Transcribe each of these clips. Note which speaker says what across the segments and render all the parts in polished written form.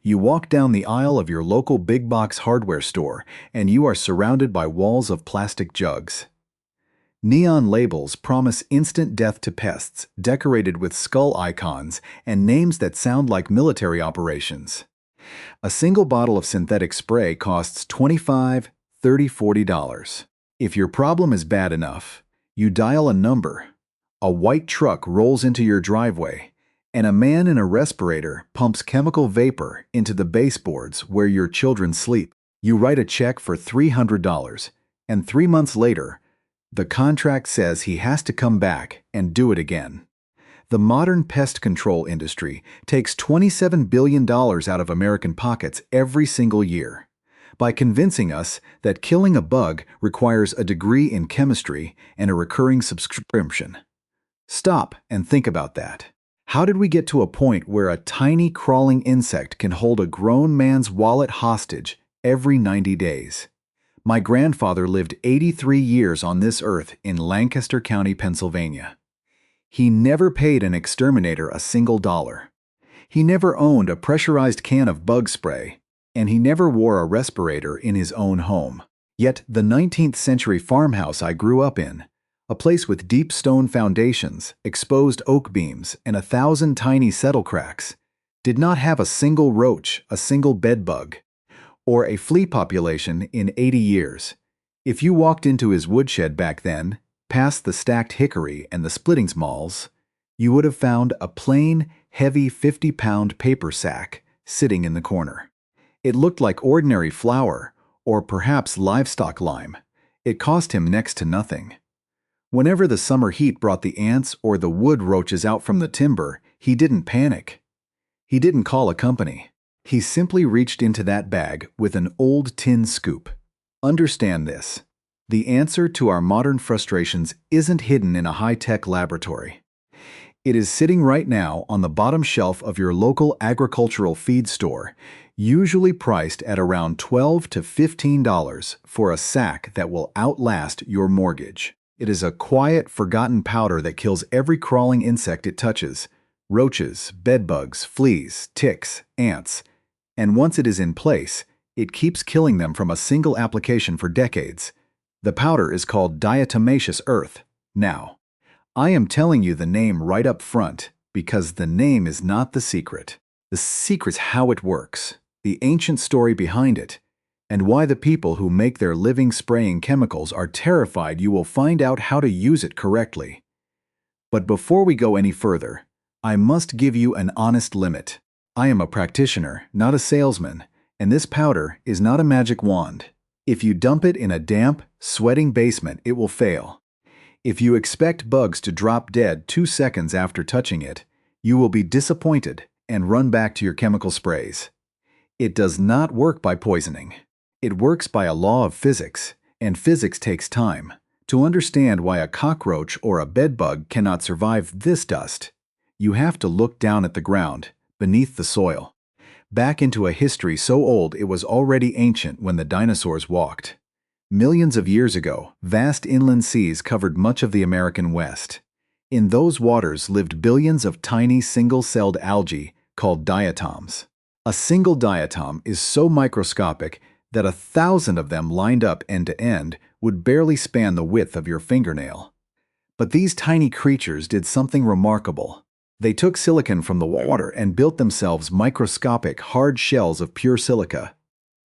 Speaker 1: You walk down the aisle of your local big box hardware store, and you are surrounded by walls of plastic jugs. Neon labels promise instant death to pests, decorated with skull icons and names that sound like military operations. A single bottle of synthetic spray costs $25, $30, $40. If your problem is bad enough, you dial a number. A white truck rolls into your driveway, and a man in a respirator pumps chemical vapor into the baseboards where your children sleep. You write a check for $300, and 3 months later, the contract says he has to come back and do it again. The modern pest control industry takes $27 billion out of American pockets every single year by convincing us that killing a bug requires a degree in chemistry and a recurring subscription. Stop and think about that. How did we get to a point where a tiny crawling insect can hold a grown man's wallet hostage every 90 days? My grandfather lived 83 years on this earth in Lancaster County, Pennsylvania. He never paid an exterminator a single dollar. He never owned a pressurized can of bug spray, and he never wore a respirator in his own home. Yet the 19th century farmhouse I grew up in, a place with deep stone foundations, exposed oak beams, and 1,000 tiny settle cracks, did not have a single roach, a single bedbug, or a flea population in 80 years. If you walked into his woodshed back then, past the stacked hickory and the splittings mauls, you would have found a plain, heavy 50-pound paper sack sitting in the corner. It looked like ordinary flour, or perhaps livestock lime. It cost him next to nothing. Whenever the summer heat brought the ants or the wood roaches out from the timber, he didn't panic. He didn't call a company. He simply reached into that bag with an old tin scoop. Understand this. The answer to our modern frustrations isn't hidden in a high-tech laboratory. It is sitting right now on the bottom shelf of your local agricultural feed store, usually priced at around $12 to $15 for a sack that will outlast your mortgage. It is a quiet, forgotten powder that kills every crawling insect it touches: roaches, bedbugs, fleas, ticks, ants. And once it is in place, it keeps killing them from a single application for decades. The powder is called diatomaceous earth. Now, I am telling you the name right up front because the name is not the secret. The secret's how it works, the ancient story behind it, and why the people who make their living spraying chemicals are terrified you will find out how to use it correctly. But before we go any further, I must give you an honest limit. I am a practitioner, not a salesman, and this powder is not a magic wand. If you dump it in a damp, sweating basement, it will fail. If you expect bugs to drop dead 2 seconds after touching it, you will be disappointed and run back to your chemical sprays. It does not work by poisoning. It works by a law of physics, and physics takes time. To understand why a cockroach or a bedbug cannot survive this dust, you have to look down at the ground, beneath the soil, back into a history so old it was already ancient when the dinosaurs walked. Millions of years ago, vast inland seas covered much of the American West. In those waters lived billions of tiny single-celled algae called diatoms. A single diatom is so microscopic that 1,000 of them lined up end to end would barely span the width of your fingernail. But these tiny creatures did something remarkable. They took silicon from the water and built themselves microscopic hard shells of pure silica,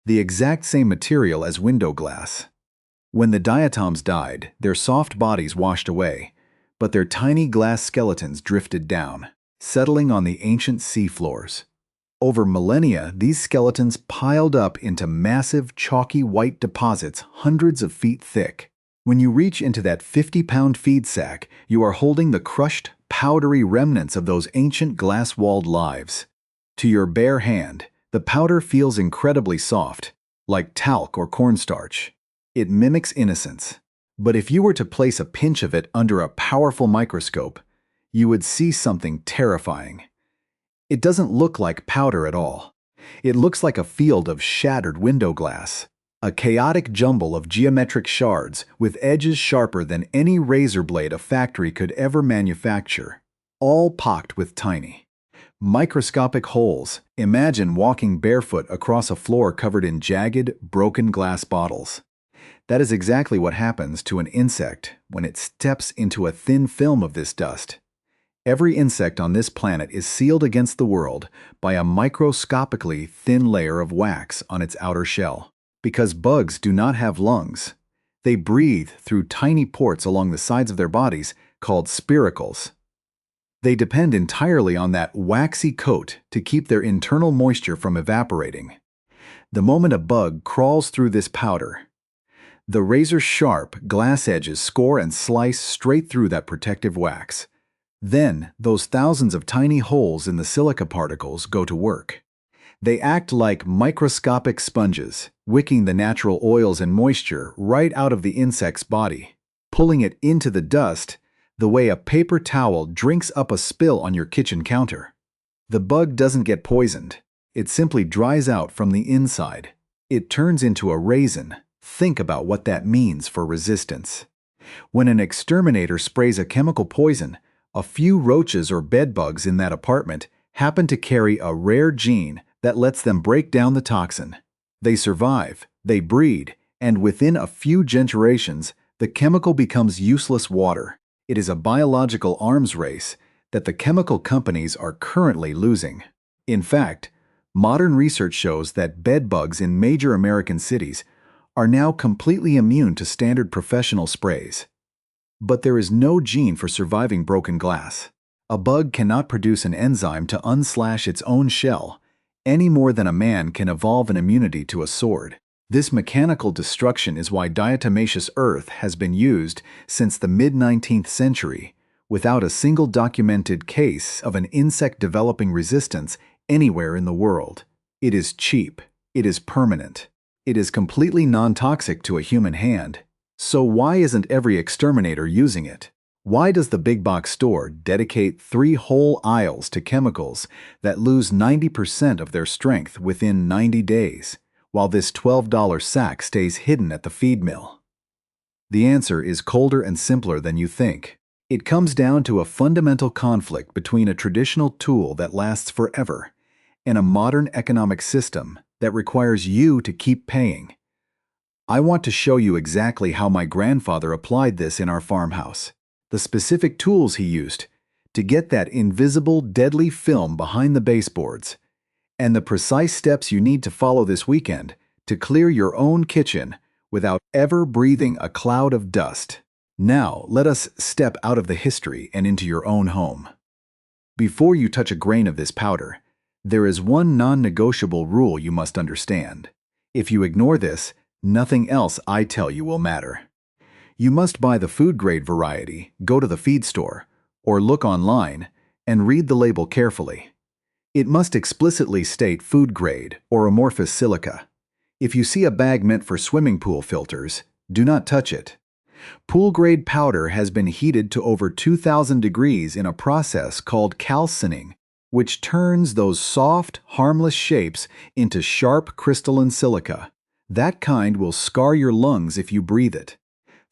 Speaker 1: the exact same material as window glass. When the diatoms died, their soft bodies washed away, but their tiny glass skeletons drifted down, settling on the ancient sea floors. Over millennia, these skeletons piled up into massive, chalky white deposits hundreds of feet thick. When you reach into that 50-pound feed sack, you are holding the crushed, powdery remnants of those ancient glass-walled lives. To your bare hand, the powder feels incredibly soft, like talc or cornstarch. It mimics innocence. But if you were to place a pinch of it under a powerful microscope, you would see something terrifying. It doesn't look like powder at all. It looks like a field of shattered window glass, a chaotic jumble of geometric shards with edges sharper than any razor blade a factory could ever manufacture, all pocked with tiny, Microscopic holes. Imagine walking barefoot across a floor covered in jagged, broken glass bottles. That is exactly what happens to an insect when it steps into a thin film of this dust. Every insect on this planet is sealed against the world by a microscopically thin layer of wax on its outer shell. Because bugs do not have lungs, they breathe through tiny ports along the sides of their bodies called spiracles. They depend entirely on that waxy coat to keep their internal moisture from evaporating. The moment a bug crawls through this powder, the razor-sharp glass edges score and slice straight through that protective wax. Then, those thousands of tiny holes in the silica particles go to work. They act like microscopic sponges, wicking the natural oils and moisture right out of the insect's body, pulling it into the dust the way a paper towel drinks up a spill on your kitchen counter. The bug doesn't get poisoned. It simply dries out from the inside. It turns into a raisin. Think about what that means for resistance. When an exterminator sprays a chemical poison, a few roaches or bedbugs in that apartment happen to carry a rare gene that lets them break down the toxin. They survive, they breed, and within a few generations, the chemical becomes useless water. It is a biological arms race that the chemical companies are currently losing. In fact, modern research shows that bedbugs in major American cities are now completely immune to standard professional sprays. But there is no gene for surviving broken glass. A bug cannot produce an enzyme to unslash its own shell, any more than a man can evolve an immunity to a sword. This mechanical destruction is why diatomaceous earth has been used since the mid-19th century, without a single documented case of an insect developing resistance anywhere in the world. It is cheap. It is permanent. It is completely non-toxic to a human hand. So why isn't every exterminator using it? Why does the big box store dedicate 3 whole aisles to chemicals that lose 90% of their strength within 90 days? While this $12 sack stays hidden at the feed mill? The answer is colder and simpler than you think. It comes down to a fundamental conflict between a traditional tool that lasts forever and a modern economic system that requires you to keep paying. I want to show you exactly how my grandfather applied this in our farmhouse, the specific tools he used to get that invisible, deadly film behind the baseboards, and the precise steps you need to follow this weekend to clear your own kitchen without ever breathing a cloud of dust. Now, let us step out of the history and into your own home. Before you touch a grain of this powder, there is one non-negotiable rule you must understand. If you ignore this, nothing else I tell you will matter. You must buy the food-grade variety, go to the feed store, or look online and read the label carefully. It must explicitly state food grade or amorphous silica. If you see a bag meant for swimming pool filters, do not touch it. Pool-grade powder has been heated to over 2,000 degrees in a process called calcining, which turns those soft, harmless shapes into sharp crystalline silica. That kind will scar your lungs if you breathe it.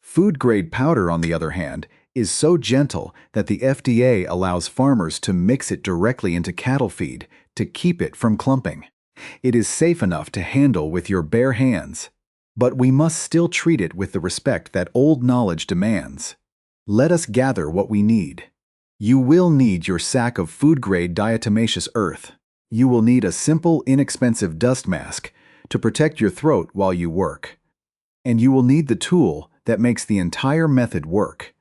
Speaker 1: Food-grade powder, on the other hand, is so gentle that the FDA allows farmers to mix it directly into cattle feed to keep it from clumping. It is safe enough to handle with your bare hands, but we must still treat it with the respect that old knowledge demands. Let us gather what we need. You will need your sack of food-grade diatomaceous earth. You will need a simple, inexpensive dust mask to protect your throat while you work. And you will need the tool that makes the entire method work.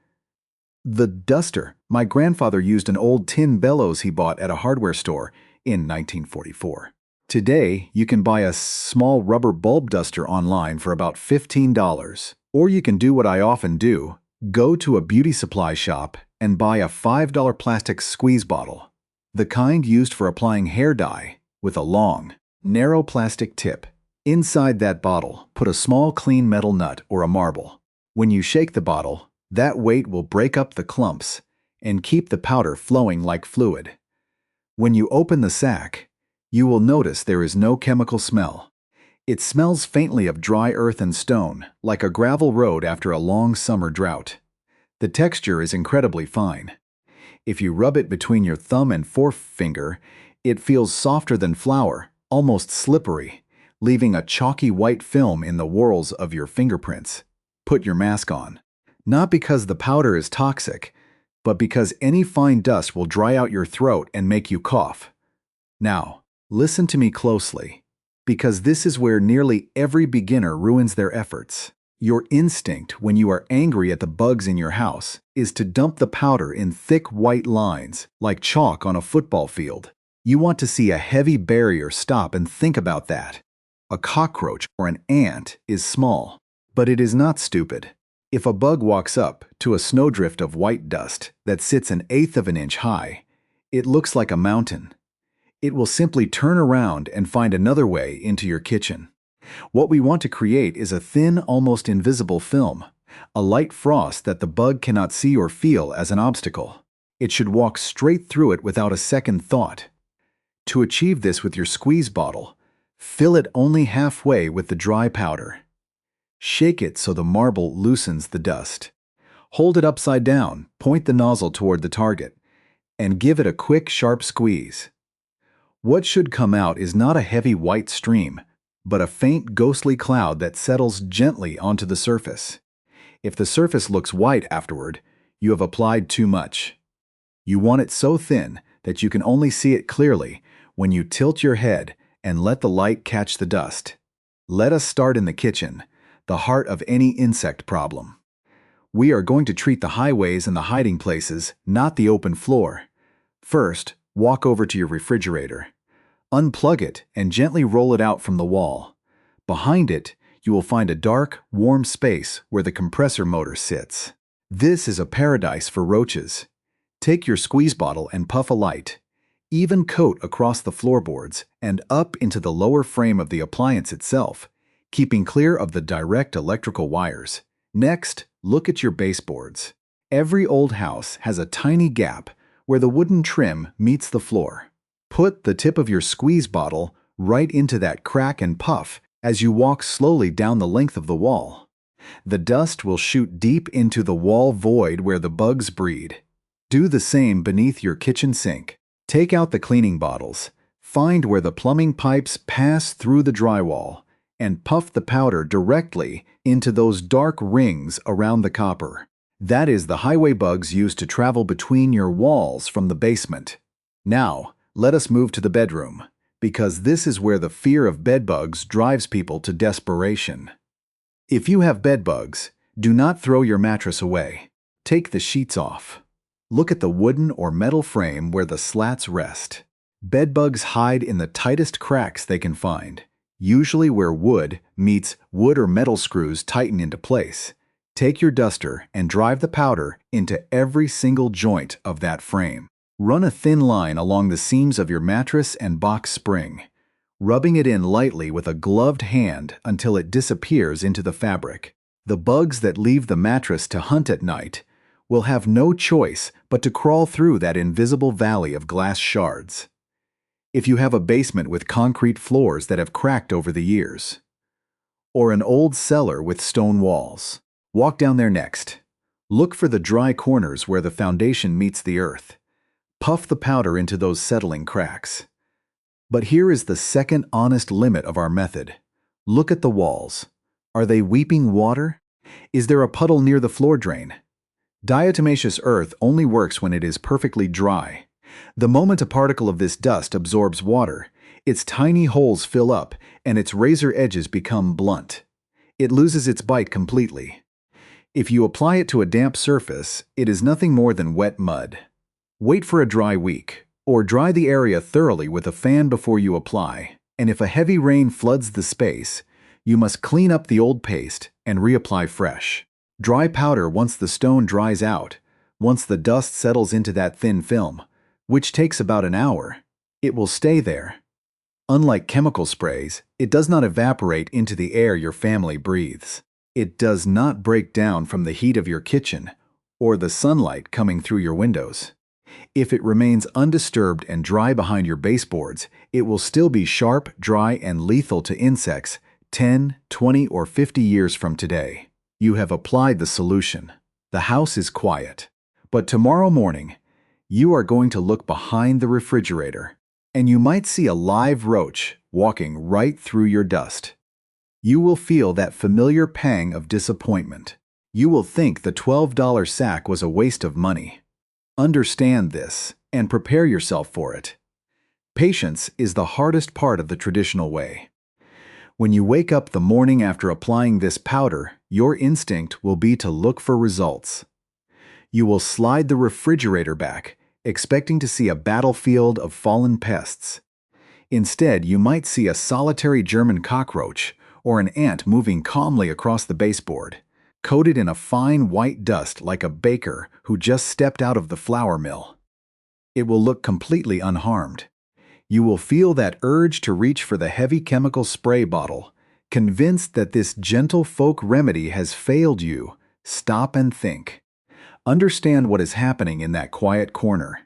Speaker 1: The duster. My grandfather used an old tin bellows he bought at a hardware store in 1944. Today, you can buy a small rubber bulb duster online for about $15. Or you can do what I often do, go to a beauty supply shop and buy a $5 plastic squeeze bottle, the kind used for applying hair dye, with a long, narrow plastic tip. Inside that bottle, put a small clean metal nut or a marble. When you shake the bottle, that weight will break up the clumps and keep the powder flowing like fluid. When you open the sack, you will notice there is no chemical smell. It smells faintly of dry earth and stone, like a gravel road after a long summer drought. The texture is incredibly fine. If you rub it between your thumb and forefinger, it feels softer than flour, almost slippery, leaving a chalky white film in the whorls of your fingerprints. Put your mask on. Not because the powder is toxic, but because any fine dust will dry out your throat and make you cough. Now, listen to me closely, because this is where nearly every beginner ruins their efforts. Your instinct when you are angry at the bugs in your house is to dump the powder in thick white lines, like chalk on a football field. You want to see a heavy barrier stop and think about that. A cockroach or an ant is small, but it is not stupid. If a bug walks up to a snowdrift of white dust that sits 1/8 of an inch high, it looks like a mountain. It will simply turn around and find another way into your kitchen. What we want to create is a thin, almost invisible film, a light frost that the bug cannot see or feel as an obstacle. It should walk straight through it without a second thought. To achieve this with your squeeze bottle, fill it only halfway with the dry powder. Shake it so the marble loosens the dust. Hold it upside down, point the nozzle toward the target, and give it a quick, sharp squeeze. What should come out is not a heavy white stream, but a faint, ghostly cloud that settles gently onto the surface. If the surface looks white afterward, you have applied too much. You want it so thin that you can only see it clearly when you tilt your head and let the light catch the dust. Let us start in the kitchen, the heart of any insect problem. We are going to treat the highways and the hiding places, not the open floor. First, walk over to your refrigerator. Unplug it and gently roll it out from the wall. Behind it, you will find a dark, warm space where the compressor motor sits. This is a paradise for roaches. Take your squeeze bottle and puff a light. Even coat across the floorboards and up into the lower frame of the appliance itself, keeping clear of the direct electrical wires. Next, look at your baseboards. Every old house has a tiny gap where the wooden trim meets the floor. Put the tip of your squeeze bottle right into that crack and puff as you walk slowly down the length of the wall. The dust will shoot deep into the wall void where the bugs breed. Do the same beneath your kitchen sink. Take out the cleaning bottles, find where the plumbing pipes pass through the drywall, and puff the powder directly into those dark rings around the copper. That is the highway bugs used to travel between your walls from the basement. Now, let us move to the bedroom, because this is where the fear of bedbugs drives people to desperation. If you have bedbugs, do not throw your mattress away. Take the sheets off. Look at the wooden or metal frame where the slats rest. Bedbugs hide in the tightest cracks they can find, usually where wood meets wood or metal screws tighten into place. Take your duster and drive the powder into every single joint of that frame. Run a thin line along the seams of your mattress and box spring, rubbing it in lightly with a gloved hand until it disappears into the fabric. The bugs that leave the mattress to hunt at night will have no choice but to crawl through that invisible valley of glass shards. If you have a basement with concrete floors that have cracked over the years, or an old cellar with stone walls, walk down there next. Look for the dry corners where the foundation meets the earth. Puff the powder into those settling cracks. But here is the second honest limit of our method. Look at the walls. Are they weeping water? Is there a puddle near the floor drain? Diatomaceous earth only works when it is perfectly dry. The moment a particle of this dust absorbs water, its tiny holes fill up and its razor edges become blunt. It loses its bite completely. If you apply it to a damp surface, it is nothing more than wet mud. Wait for a dry week, or dry the area thoroughly with a fan before you apply, and if a heavy rain floods the space, you must clean up the old paste and reapply fresh. Dry powder once the stone dries out, once the dust settles into that thin film, which takes about an hour. It will stay there. Unlike chemical sprays, it does not evaporate into the air your family breathes. It does not break down from the heat of your kitchen or the sunlight coming through your windows. If it remains undisturbed and dry behind your baseboards, it will still be sharp, dry, and lethal to insects 10, 20, or 50 years from today. You have applied the solution. The house is quiet. But tomorrow morning, You are going to look behind the refrigerator, and you might see a live roach walking right through your dust. You will feel that familiar pang of disappointment. You will think the $12 sack was a waste of money. Understand this and prepare yourself for it. Patience is the hardest part of the traditional way. When you wake up the morning after applying this powder, your instinct will be to look for results. You will slide the refrigerator back, expecting to see a battlefield of fallen pests. Instead, you might see a solitary German cockroach or an ant moving calmly across the baseboard, coated in a fine white dust like a baker who just stepped out of the flour mill. It will look completely unharmed. You will feel that urge to reach for the heavy chemical spray bottle. Convinced that this gentle folk remedy has failed you, stop and think. Understand what is happening in that quiet corner.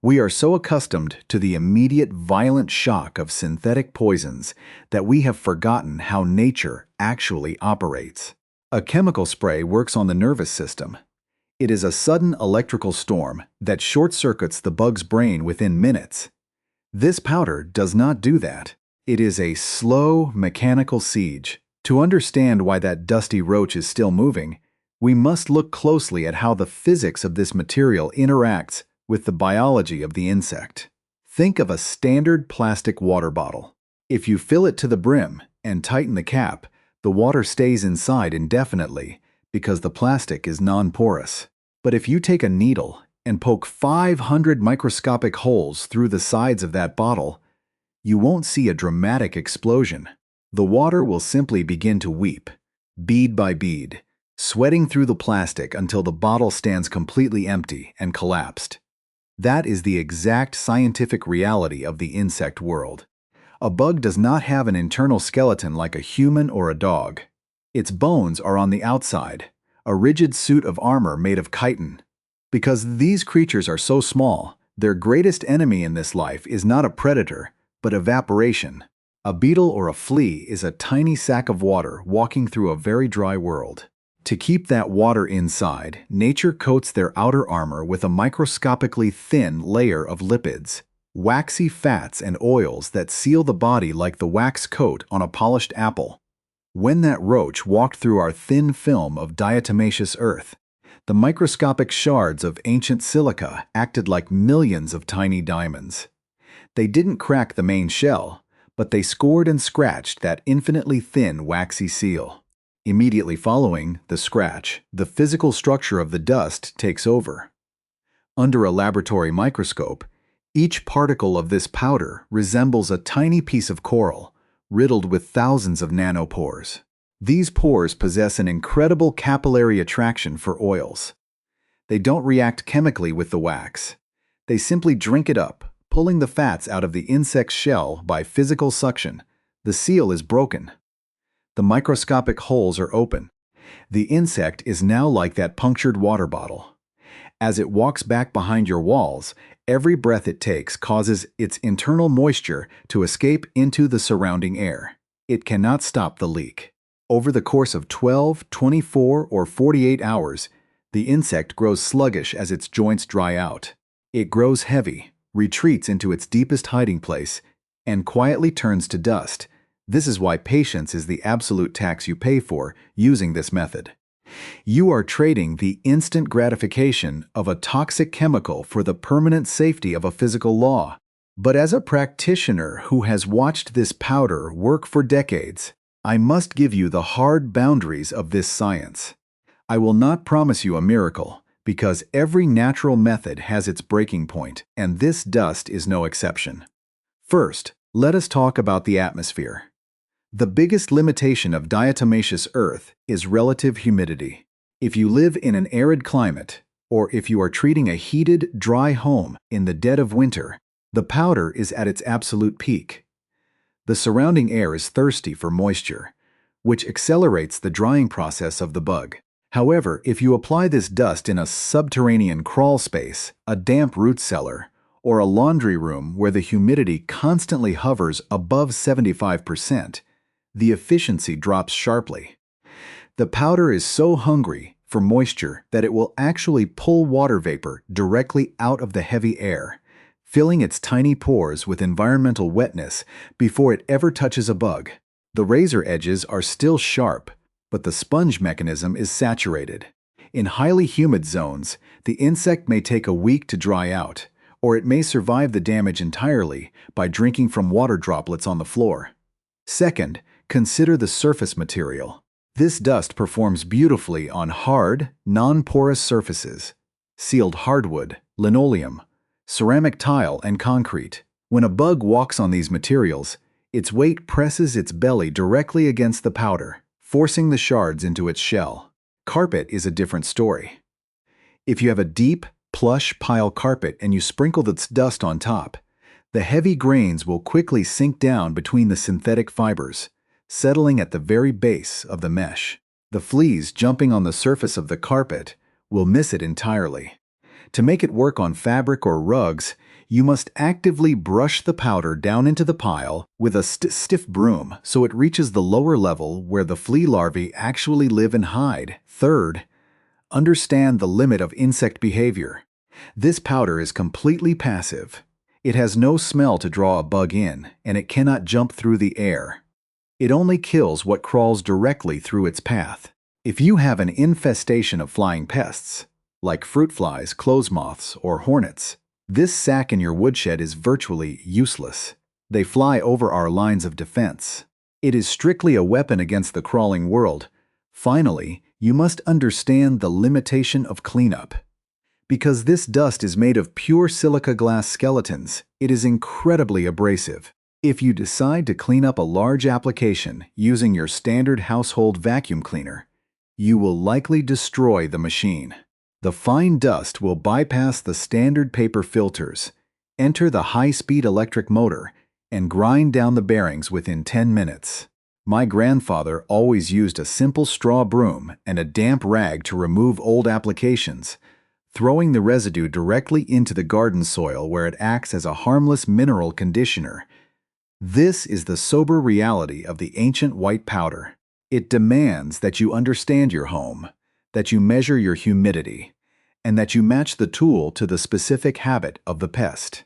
Speaker 1: We are so accustomed to the immediate violent shock of synthetic poisons that we have forgotten how nature actually operates. A chemical spray works on the nervous system. It is a sudden electrical storm that short-circuits the bug's brain within minutes. This powder does not do that. It is a slow, mechanical siege. To understand why that dusty roach is still moving, we must look closely at how the physics of this material interacts with the biology of the insect. Think of a standard plastic water bottle. If you fill it to the brim and tighten the cap, the water stays inside indefinitely because the plastic is non-porous. But if you take a needle and poke 500 microscopic holes through the sides of that bottle, you won't see a dramatic explosion. The water will simply begin to weep, bead by bead, sweating through the plastic until the bottle stands completely empty and collapsed. That is the exact scientific reality of the insect world. A bug does not have an internal skeleton like a human or a dog. Its bones are on the outside, a rigid suit of armor made of chitin. Because these creatures are so small, their greatest enemy in this life is not a predator, but evaporation. A beetle or a flea is a tiny sack of water walking through a very dry world. To keep that water inside, nature coats their outer armor with a microscopically thin layer of lipids, waxy fats and oils that seal the body like the wax coat on a polished apple. When that roach walked through our thin film of diatomaceous earth, the microscopic shards of ancient silica acted like millions of tiny diamonds. They didn't crack the main shell, but they scored and scratched that infinitely thin, waxy seal. Immediately following the scratch, the physical structure of the dust takes over. Under a laboratory microscope, each particle of this powder resembles a tiny piece of coral, riddled with thousands of nanopores. These pores possess an incredible capillary attraction for oils. They don't react chemically with the wax. They simply drink it up, pulling the fats out of the insect's shell by physical suction. The seal is broken. The microscopic holes are open. The insect is now like that punctured water bottle. As it walks back behind your walls, every breath it takes causes its internal moisture to escape into the surrounding air. It cannot stop the leak. Over the course of 12, 24, or 48 hours, the insect grows sluggish as its joints dry out. It grows heavy, retreats into its deepest hiding place, and quietly turns to dust. This is why patience is the absolute tax you pay for using this method. You are trading the instant gratification of a toxic chemical for the permanent safety of a physical law. But as a practitioner who has watched this powder work for decades, I must give you the hard boundaries of this science. I will not promise you a miracle, because every natural method has its breaking point, and this dust is no exception. First, let us talk about the atmosphere. The biggest limitation of diatomaceous earth is relative humidity. If you live in an arid climate, or if you are treating a heated, dry home in the dead of winter, the powder is at its absolute peak. The surrounding air is thirsty for moisture, which accelerates the drying process of the bug. However, if you apply this dust in a subterranean crawl space, a damp root cellar, or a laundry room where the humidity constantly hovers above 75%, the efficiency drops sharply. The powder is so hungry for moisture that it will actually pull water vapor directly out of the heavy air, filling its tiny pores with environmental wetness before it ever touches a bug. The razor edges are still sharp, but the sponge mechanism is saturated. In highly humid zones, the insect may take a week to dry out, or it may survive the damage entirely by drinking from water droplets on the floor. Second, consider the surface material. This dust performs beautifully on hard, non-porous surfaces: sealed hardwood, linoleum, ceramic tile, and concrete. When a bug walks on these materials, its weight presses its belly directly against the powder, forcing the shards into its shell. Carpet is a different story. If you have a deep, plush pile carpet and you sprinkle this dust on top, the heavy grains will quickly sink down between the synthetic fibers, settling at the very base of the mesh. The fleas jumping on the surface of the carpet will miss it entirely. To make it work on fabric or rugs, you must actively brush the powder down into the pile with a stiff broom so it reaches the lower level where the flea larvae actually live and hide. Third, understand the limit of insect behavior. This powder is completely passive. It has no smell to draw a bug in, and it cannot jump through the air. It only kills what crawls directly through its path. If you have an infestation of flying pests, like fruit flies, clothes moths, or hornets, this sack in your woodshed is virtually useless. They fly over our lines of defense. It is strictly a weapon against the crawling world. Finally, you must understand the limitation of cleanup. Because this dust is made of pure silica glass skeletons, it is incredibly abrasive. If you decide to clean up a large application using your standard household vacuum cleaner, you will likely destroy the machine. The fine dust will bypass the standard paper filters, enter the high-speed electric motor, and grind down the bearings within 10 minutes. My grandfather always used a simple straw broom and a damp rag to remove old applications, throwing the residue directly into the garden soil where it acts as a harmless mineral conditioner. This is the sober reality of the ancient white powder. It demands that you understand your home, that you measure your humidity, and that you match the tool to the specific habit of the pest.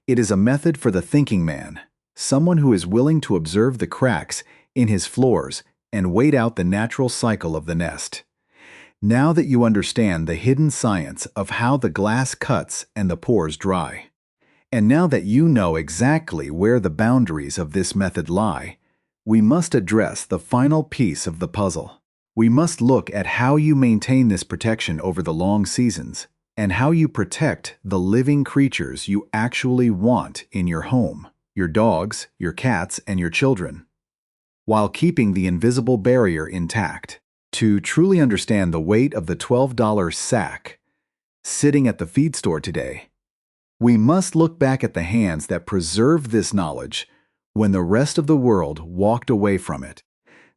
Speaker 1: It is a method for the thinking man, someone who is willing to observe the cracks in his floors and wait out the natural cycle of the nest. Now that you understand the hidden science of how the glass cuts and the pores dry, and now that you know exactly where the boundaries of this method lie, we must address the final piece of the puzzle. We must look at how you maintain this protection over the long seasons and how you protect the living creatures you actually want in your home, your dogs, your cats, and your children, while keeping the invisible barrier intact. To truly understand the weight of the $12 sack sitting at the feed store today, we must look back at the hands that preserved this knowledge when the rest of the world walked away from it.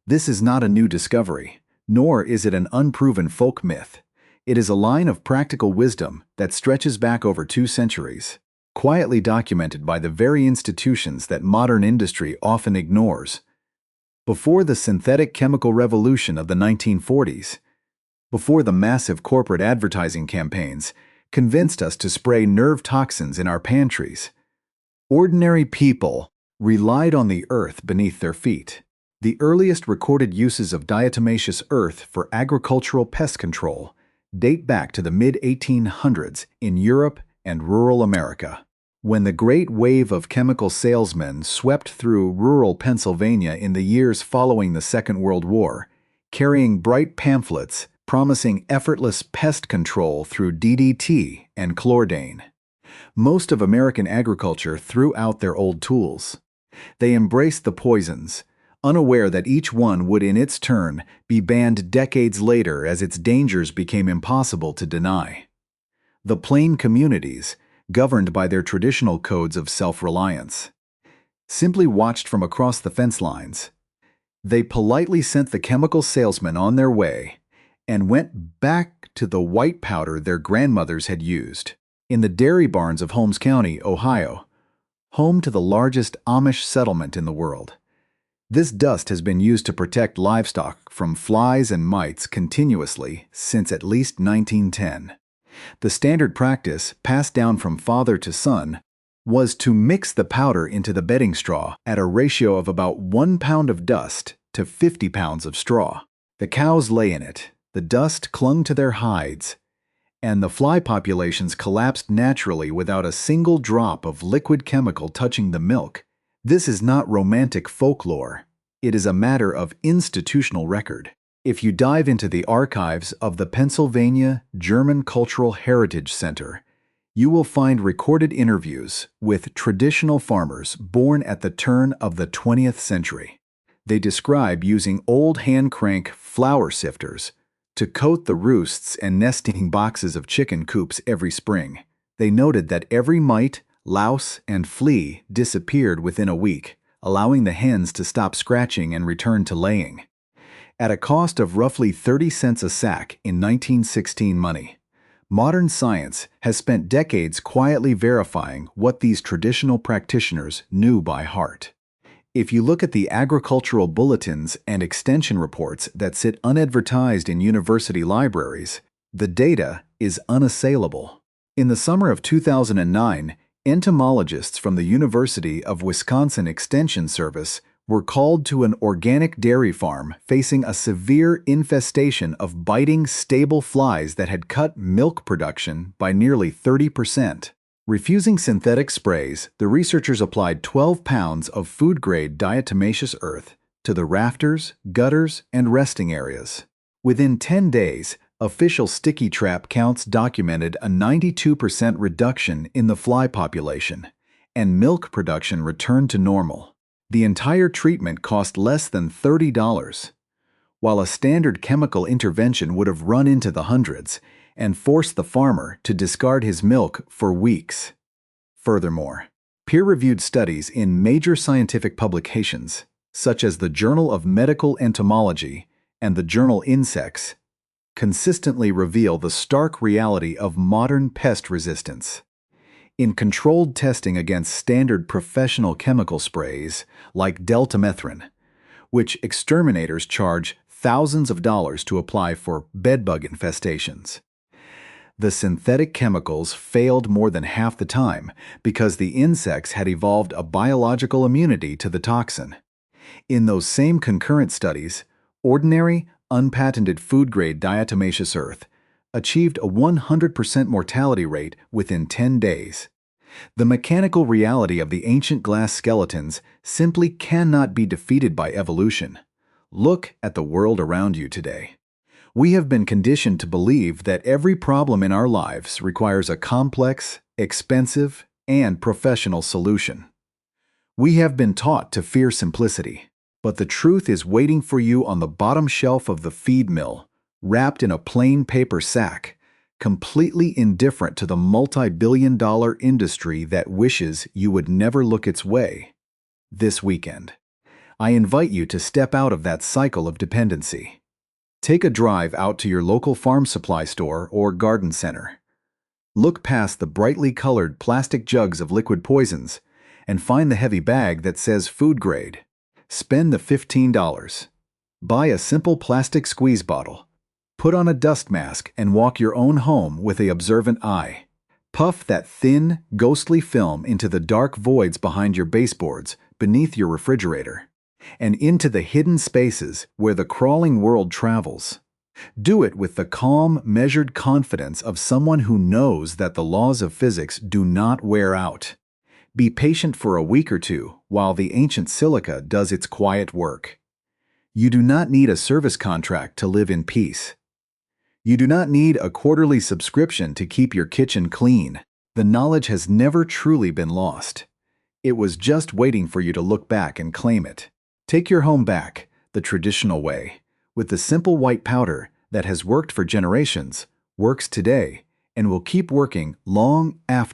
Speaker 1: This is not a new discovery, nor is it an unproven folk myth. It is a line of practical wisdom that stretches back over 2 centuries, quietly documented by the very institutions that modern industry often ignores. Before the synthetic chemical revolution of the 1940s, before the massive corporate advertising campaigns convinced us to spray nerve toxins in our pantries, ordinary people relied on the earth beneath their feet. The earliest recorded uses of diatomaceous earth for agricultural pest control date back to the mid-1800s in Europe and rural America. When the great wave of chemical salesmen swept through rural Pennsylvania in the years following the Second World War, carrying bright pamphlets promising effortless pest control through DDT and chlordane, most of American agriculture threw out their old tools. They embraced the poisons, unaware that each one would in its turn be banned decades later as its dangers became impossible to deny. The plain communities, governed by their traditional codes of self-reliance, simply watched from across the fence lines. They politely sent the chemical salesman on their way and went back to the white powder their grandmothers had used. In the dairy barns of Holmes County, Ohio, home to the largest Amish settlement in the world, This dust has been used to protect livestock from flies and mites continuously since at least 1910. The standard practice, passed down from father to son, was to mix the powder into the bedding straw at a ratio of about 1 pound of dust to 50 pounds of straw. The cows lay in it, the dust clung to their hides, and the fly populations collapsed naturally without a single drop of liquid chemical touching the milk. This is not romantic folklore. It is a matter of institutional record. If you dive into the archives of the Pennsylvania German Cultural Heritage Center, you will find recorded interviews with traditional farmers born at the turn of the 20th century. They describe using old hand-crank flour sifters to coat the roosts and nesting boxes of chicken coops every spring. They noted that every mite, louse, and flea disappeared within a week, allowing the hens to stop scratching and return to laying. At a cost of roughly 30 cents a sack in 1916 money, modern science has spent decades quietly verifying what these traditional practitioners knew by heart. If you look at the agricultural bulletins and extension reports that sit unadvertised in university libraries, the data is unassailable. In the summer of 2009, entomologists from the University of Wisconsin Extension Service were called to an organic dairy farm facing a severe infestation of biting stable flies that had cut milk production by nearly 30%. Refusing synthetic sprays, the researchers applied 12 pounds of food-grade diatomaceous earth to the rafters, gutters, and resting areas. Within 10 days, official sticky trap counts documented a 92% reduction in the fly population, and milk production returned to normal. The entire treatment cost less than $30, while a standard chemical intervention would have run into the hundreds and forced the farmer to discard his milk for weeks. Furthermore, peer-reviewed studies in major scientific publications, such as the Journal of Medical Entomology and the journal Insects, consistently reveal the stark reality of modern pest resistance. In controlled testing against standard professional chemical sprays like deltamethrin, which exterminators charge thousands of dollars to apply for bedbug infestations, the synthetic chemicals failed more than half the time because the insects had evolved a biological immunity to the toxin. In those same concurrent studies, ordinary, unpatented food-grade diatomaceous earth achieved a 100% mortality rate within 10 days. The mechanical reality of the ancient glass skeletons simply cannot be defeated by evolution. Look at the world around you today. We have been conditioned to believe that every problem in our lives requires a complex, expensive, and professional solution. We have been taught to fear simplicity, but the truth is waiting for you on the bottom shelf of the feed mill, wrapped in a plain paper sack, completely indifferent to the multi-billion-dollar industry that wishes you would never look its way. This weekend, I invite you to step out of that cycle of dependency. Take a drive out to your local farm supply store or garden center. Look past the brightly colored plastic jugs of liquid poisons and find the heavy bag that says food grade. Spend the $15. Buy a simple plastic squeeze bottle. Put on a dust mask and walk your own home with an observant eye. Puff that thin, ghostly film into the dark voids behind your baseboards, beneath your refrigerator, and into the hidden spaces where the crawling world travels. Do it with the calm, measured confidence of someone who knows that the laws of physics do not wear out. Be patient for a week or two while the ancient silica does its quiet work. You do not need a service contract to live in peace. You do not need a quarterly subscription to keep your kitchen clean. The knowledge has never truly been lost. It was just waiting for you to look back and claim it. Take your home back, the traditional way, with the simple white powder that has worked for generations, works today, and will keep working long after